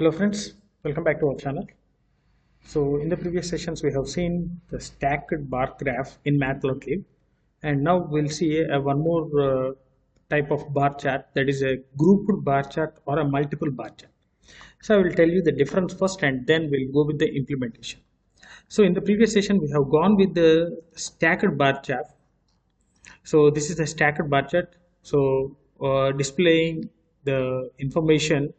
Hello friends, welcome back to our channel. So in the previous sessions we have seen the stacked bar graph in Matplotlib, and now we'll see one more type of bar chart, that is a grouped bar chart or a multiple bar chart. So I will tell you the difference first and then we'll go with the implementation. So in the previous session we have gone with the stacked bar chart. So this is the stacked bar chart. So displaying the information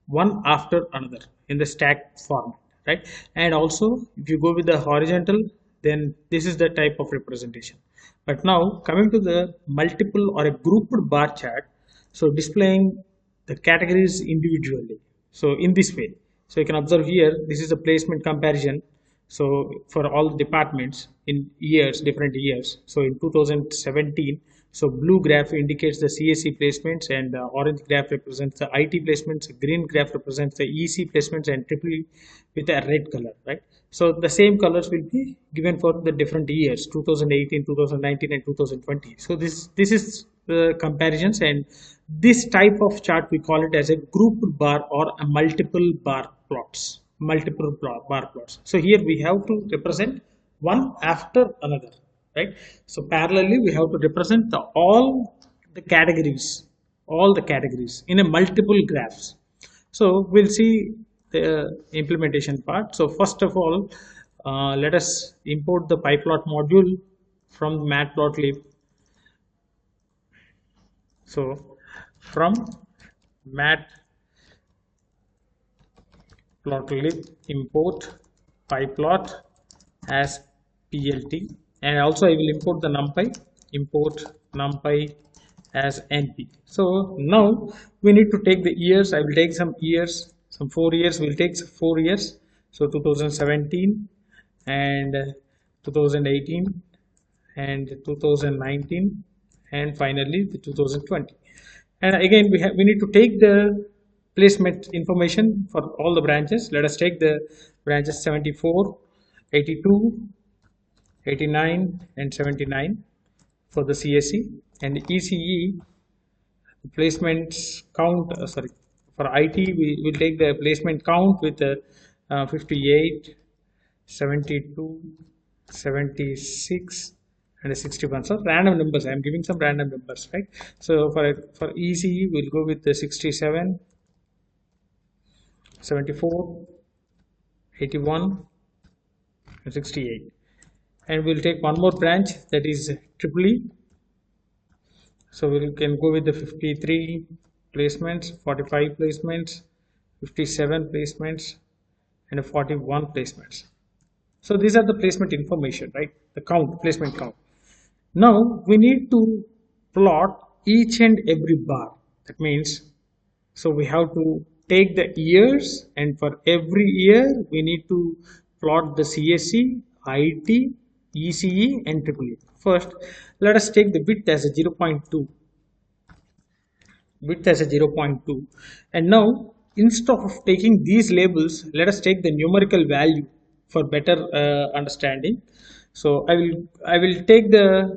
one after another in the stack format, right? And also if you go with the horizontal, then this is the type of representation. But now coming to the multiple or a grouped bar chart, so displaying the categories individually, so in this way. So you can observe here, this is a placement comparison, so for all the departments in years, different years. So in 2017, so blue graph indicates the CSE placements, and the orange graph represents the IT placements, green graph represents the EC placements, and triple with a red color, right? So the same colors will be given for the different years, 2018, 2019, and 2020. So this is the comparisons, and this type of chart we call it as a grouped bar or a multiple bar plots. Bar plots. So here we have to represent one after another, right? So parallelly we have to represent all the categories in a multiple graphs. So we'll see the implementation part. So first of all, let us import the pyplot module from Matplotlib. So from Matplotlib import pyplot as plt, and also I will import the numpy, import numpy as np. So now we need to take the years. I will take some years, some 4 years. We'll take 4 years, so 2017 and 2018 and 2019 and finally the 2020. And again we need to take the placement information for all the branches. Let us take the branches 74, 82, 89 and 79 for the CSE, and ECE placements count, for IT we will take the placement count with 58, 72, 76 and 61. So random numbers, I am giving some random numbers, right? So for ECE we'll go with the 67, 74, 81 and 68. And we'll take one more branch, that is triple E. So we can go with the 53 placements, 45 placements, 57 placements and 41 placements. So these are the placement information, right? The count, placement count. Now we need to plot each and every bar. That means, so we have to take the years, and for every year we need to plot the CSE, IT, ECE and triple E. First, let us take the width as a 0.2. Width as a 0.2. And now, instead of taking these labels, let us take the numerical value for better understanding. So I will take the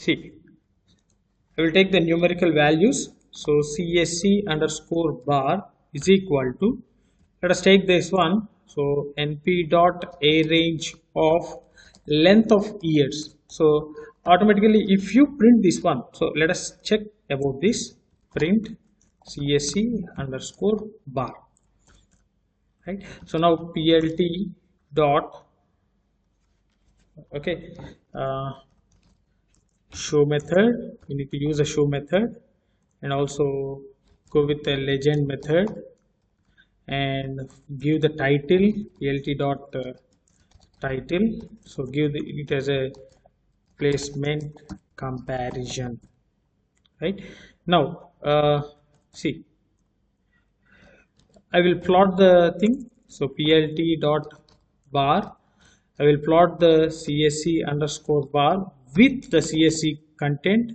I will take the numerical values. So CSE underscore bar is equal to, let us take this one, so np dot a range of length of years. So automatically if you print this one, so let us check about this, print CSE underscore bar, right? So now plt dot, okay, show method, we need to use a show method, and also go with the legend method and give the title plt dot title. So give it as a placement comparison, right? Now see, I will plot the thing. So plt dot bar, I will plot the CSE underscore bar with the CSE content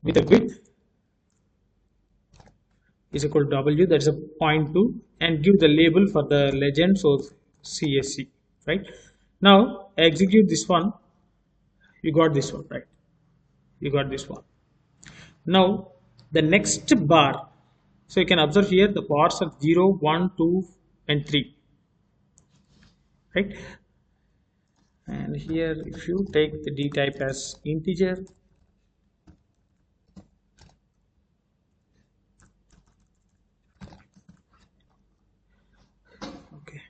with a width is equal to W, that's a 0.2, and give the label for the legend, so CSE, right? Now execute this one, you got this one, right? You got this one. Now the next bar, so you can observe here the bars are 0, 1, 2 and 3, right? And here if you take the d type as integer, okay,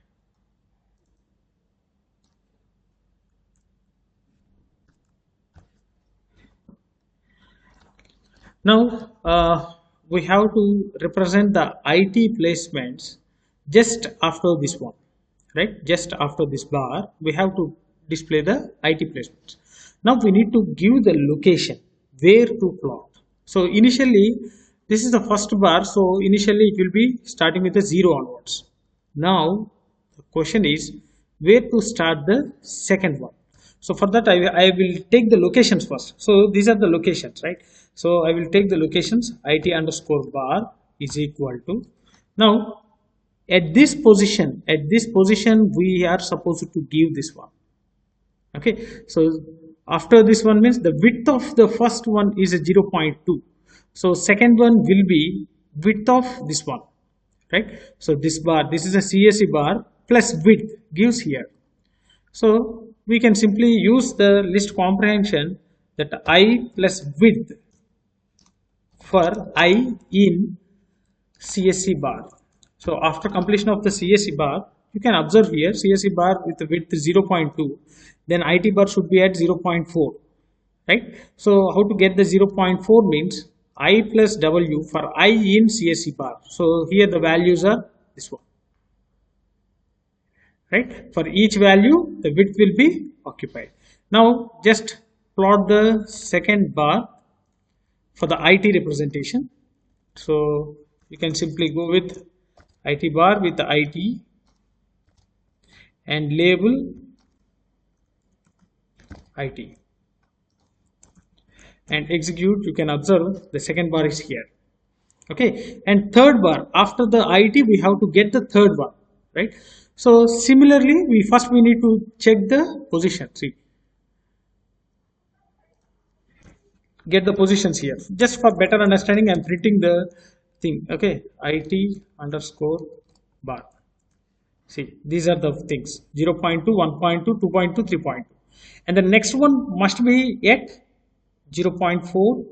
now we have to represent the IT placements just after this one, right? Just after this bar we have to display the IT placements. Now we need to give the location where to plot. So initially this is the first bar, so initially it will be starting with a 0 onwards. Now the question is where to start the second one. So for that I will take the locations first. So these are the locations, right? So I will take the locations IT underscore bar is equal to, now at this position we are supposed to give this one, okay? So after this one means the width of the first one is a 0.2, so second one will be width of this one, right? So this bar, this is a CSE bar plus width gives here. So we can simply use the list comprehension that I plus width for I in CSE bar. So after completion of the CSE bar, you can observe here CSE bar with the width 0.2, then IT bar should be at 0.4, right? So how to get the 0.4 means I plus W for I in CSE bar. So here the values are this one, right? For each value the width will be occupied. Now just plot the second bar for the IT representation. So you can simply go with IT bar with the IT and label IT and execute. You can observe the second bar is here, okay? And third bar, after the IT we have to get the third bar, right? So similarly we need to check the position. See, get the positions here. Just for better understanding I'm printing the thing, okay? IT underscore bar. See, these are the things 0.2, 1.2, 2.2, 3.2, and the next one must be at 0.4,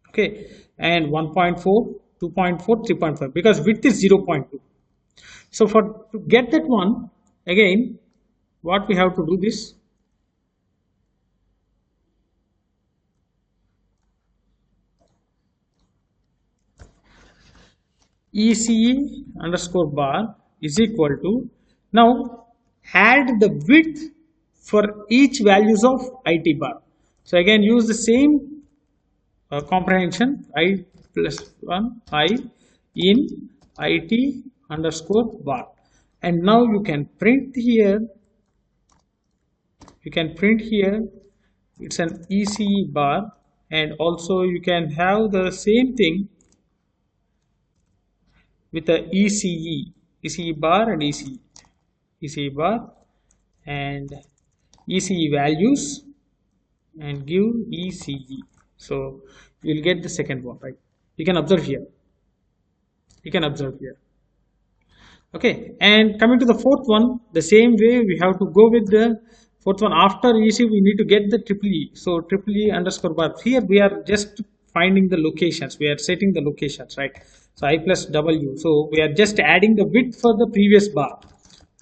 okay, and 1.4, 2.4, 3.5 because width is 0.2. So to get that one, again what we have to do this, ECE underscore bar is equal to, now add the width for each values of IT bar. So again use the same comprehension, I plus 1 I in IT underscore bar, and now you can print here, it's an ECE bar, and also you can have the same thing with the ECE bar and ECE bar and ECE values and give ECE. So you will get the second one, right? You can observe here. Okay, and coming to the fourth one, the same way we have to go with the fourth one. After EC we need to get the triple E. So triple E underscore bar. Here we are just finding the locations. We are setting the locations, right? So I plus W. So we are just adding the width for the previous bar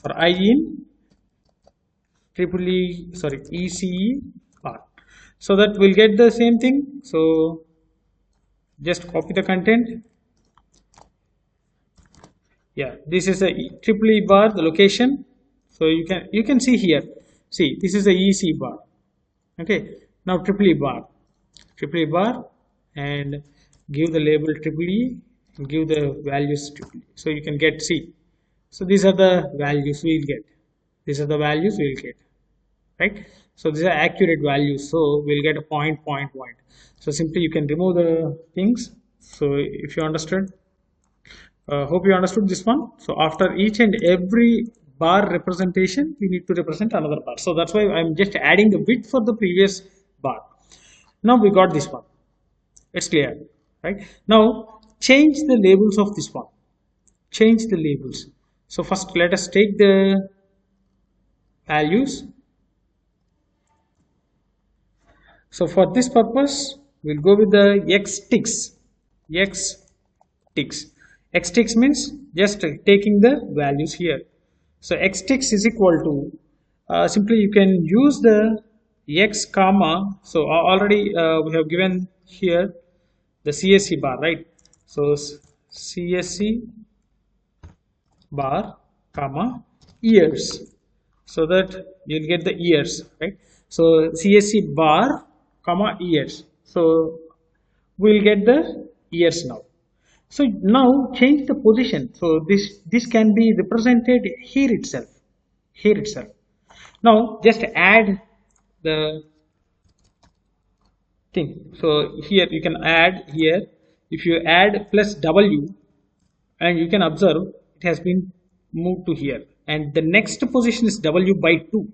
for I in ECE bar. So that we'll get the same thing. So just copy the content. Yeah, this is a triple E bar, the location. So you can see here. See, this is a EC bar. Okay, now triple E bar, and give the label triple E and give the values triple E. So you can get, see. So these are the values we will get. Right? So these are accurate values. So we'll get a point. So simply you can remove the things. So if you understood. Hope you understood this one. So after each and every bar representation we need to represent another bar. So that's why I'm just adding the width for the previous bar. Now we got this one. It's clear, right? Now change the labels of this one. Change the labels. So first let us take the values. So for this purpose, we'll go with the x ticks. X ticks. X ticks means just taking the values here. So x ticks is equal to, simply you can use the x comma. So already we have given here the CSC bar, right? So CSC bar comma years, so that you'll get the years, right? So CSC bar comma years, so we'll get the years now. So now change the position, so this can be represented here itself, here itself. Now just add the thing. So here you can add here, if you add plus W, and you can observe it has been moved to here, and the next position is W by 2,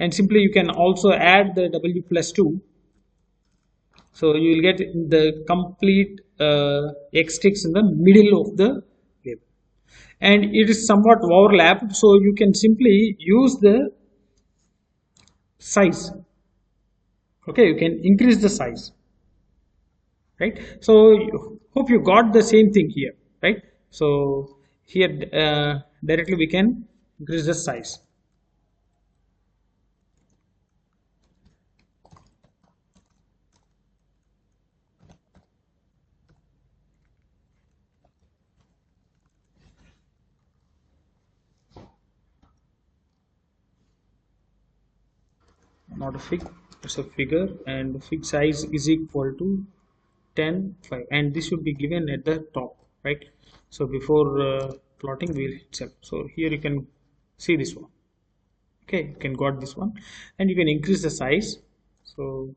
and simply you can also add the W plus 2, so you will get the complete x ticks in the middle of the label, and it is somewhat overlapped, so you can simply use the size. Okay, you can increase the size, right? So hope you got the same thing here, right? So here directly we can increase the size. Not a fig, it's a figure, and the fig size is equal to 10 5, and this should be given at the top, right? So before plotting wheel itself, so here you can see this one. Okay, you can got this one, and you can increase the size. So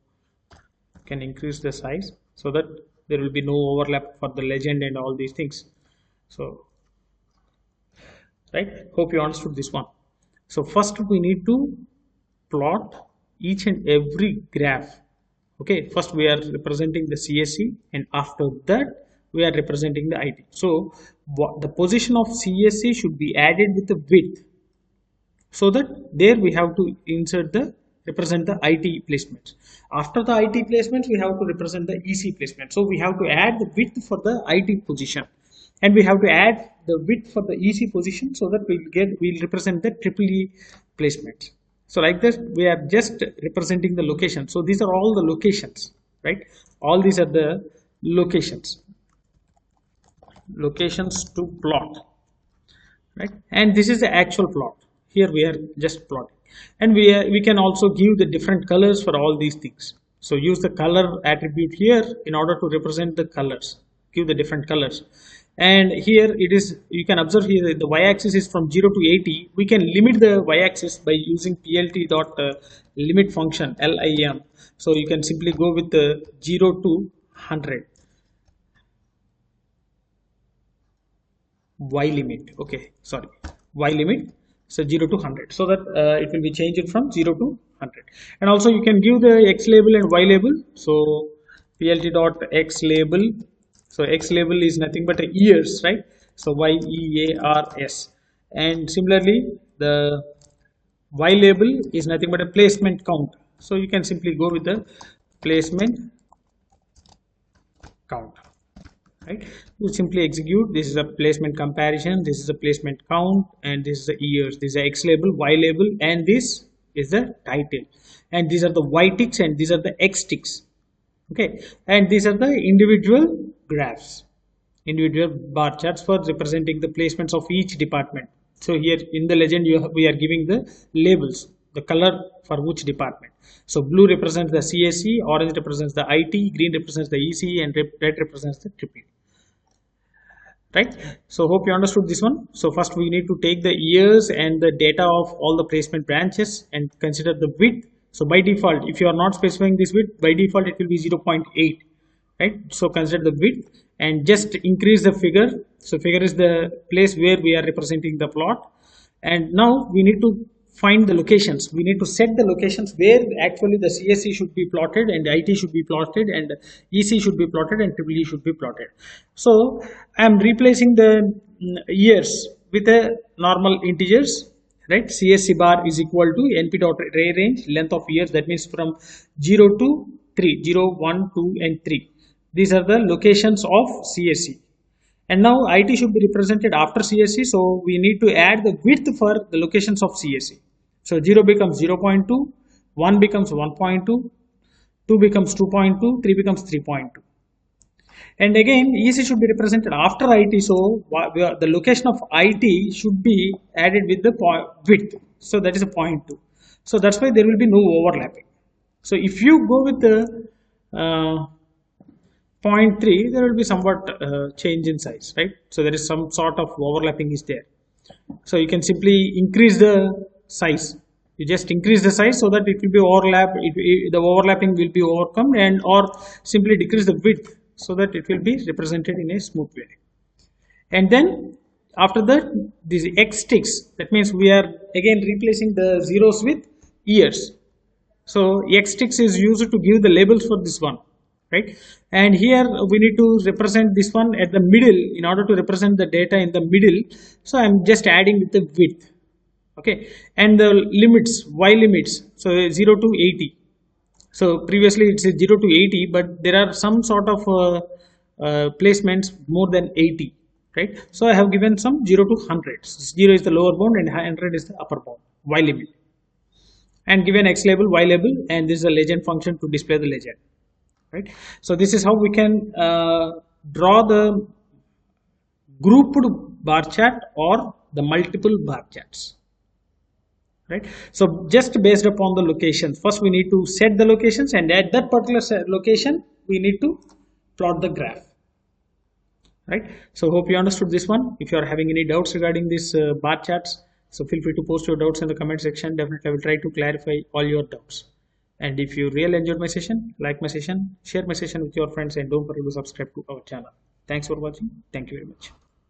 you can increase the size so that there will be no overlap for the legend and all these things. So right, hope you understood this one. So first we need to plot each and every graph. Okay, first we are representing the CSC, and after that we are representing the IT. So the position of CSC should be added with the width, so that there we have to insert the represent the IT placements. After the IT placements, we have to represent the EC placement. So we have to add the width for the IT position, and we have to add the width for the EC position, so that we'll represent the triple E placements. So like this, we are just representing the location. So these are all the locations, right? All these are the locations to plot, right? And this is the actual plot. Here we are just plotting, and we can also give the different colors for all these things. So use the color attribute here in order to represent the colors, give the different colors. And here it is, you can observe here the y-axis is from 0 to 80. We can limit the y-axis by using plt dot limit function, lim. So you can simply go with the 0 to 100 y limit. Okay, sorry, y limit. So 0 to 100, so that it will be changed from 0 to 100. And also you can give the x label and y label. So plt dot x label. So x label is nothing but years, right? So years. And similarly the y label is nothing but a placement count. So you can simply go with the placement count, right? You simply execute. This is a placement comparison, this is a placement count, and this is the years. This is the x label, y label, and this is the title, and these are the y ticks and these are the x ticks. Okay, and these are the individual graphs, individual bar charts for representing the placements of each department. So here in the legend we are giving the labels, the color for which department. So blue represents the CSC, orange represents the IT, green represents the EC, and red represents the triple E. Right? So hope you understood this one. So first we need to take the years and the data of all the placement branches and consider the width. So by default, if you are not specifying this width, by default it will be 0.8, right? So consider the width and just increase the figure. So figure is the place where we are representing the plot, and now we need to find the locations. We need to set the locations where actually the CSE should be plotted and IT should be plotted and EC should be plotted and EEE should be plotted. So I am replacing the years with a normal integers, right? CSE bar is equal to NP dot array range length of years, that means from 0 to 3, 0, 1, 2 and 3. These are the locations of CSE. And now IT should be represented after CSE, so we need to add the width for the locations of CSE. So 0 becomes 0.2, 1 becomes 1.2, 2 becomes 2.2, 3 becomes 3.2. And again, EC should be represented after IT, so the location of IT should be added with the width. So that is a 0.2. So that's why there will be no overlapping. So if you go with the 0.3, there will be somewhat change in size, right? So there is some sort of overlapping is there. So you can simply increase the size. You just increase the size so that it will be overlapped. The overlapping will be overcome, and or simply decrease the width so that it will be represented in a smooth way. And then after that, this X ticks. That means we are again replacing the zeros with years. So X ticks is used to give the labels for this one. Right? And here we need to represent this one at the middle in order to represent the data in the middle. So I'm just adding with the width. Okay, and the limits, Y limits, so 0 to 80. So previously it's 0 to 80, but there are some sort of placements more than 80, right? So I have given some 0 to 100. 0 is the lower bound and 100 is the upper bound, Y limit. And given X label, Y label, and this is a legend function to display the legend. Right. So this is how we can draw the grouped bar chart or the multiple bar charts. Right. So just based upon the locations, first we need to set the locations, and at that particular location we need to plot the graph. Right. So hope you understood this one. If you are having any doubts regarding this bar charts, so feel free to post your doubts in the comment section. Definitely I will try to clarify all your doubts. And if you really enjoyed my session, like my session, share my session with your friends, and don't forget to subscribe to our channel. Thanks for watching. Thank you very much.